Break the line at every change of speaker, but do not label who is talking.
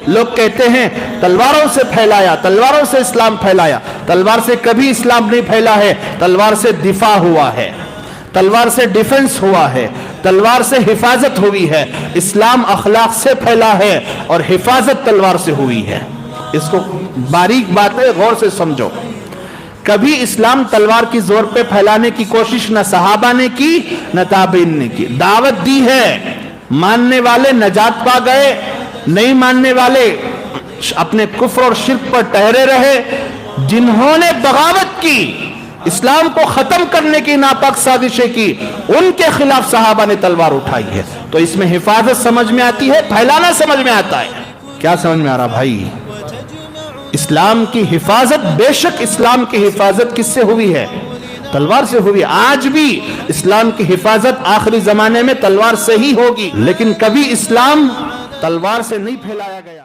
لوگ کہتے ہیں تلواروں سے پھیلایا، تلواروں سے اسلام پھیلایا۔ تلوار سے کبھی اسلام نہیں پھیلا ہے، تلوار سے دفاع ہوا ہے، تلوار سے ڈیفنس ہوا ہے، تلوار سے حفاظت ہوئی ہے۔ اسلام اخلاق سے پھیلا ہے اور حفاظت تلوار سے ہوئی ہے۔ اس کو باریک بات ہے، غور سے سمجھو۔ کبھی اسلام تلوار کی زور پہ پھیلانے کی کوشش نہ صحابہ نے کی نہ تابعین نے کی۔ دعوت دی ہے، ماننے والے نجات پا گئے، نہیں ماننے والے اپنے کفر اور شرک پر ٹہرے رہے۔ جنہوں نے بغاوت کی، اسلام کو ختم کرنے کی ناپاک سازشیں کی، ان کے خلاف صحابہ نے تلوار اٹھائی ہے۔ تو اس میں حفاظت سمجھ میں آتی ہے، پھیلانا سمجھ میں آتا ہے۔ کیا سمجھ میں آ رہا بھائی؟ اسلام کی حفاظت، بے شک اسلام کی حفاظت کس سے ہوئی ہے؟ تلوار سے ہوئی۔ آج بھی اسلام کی حفاظت آخری زمانے میں تلوار سے ہی ہوگی، لیکن کبھی اسلام تلوار سے نہیں پھیلایا گیا۔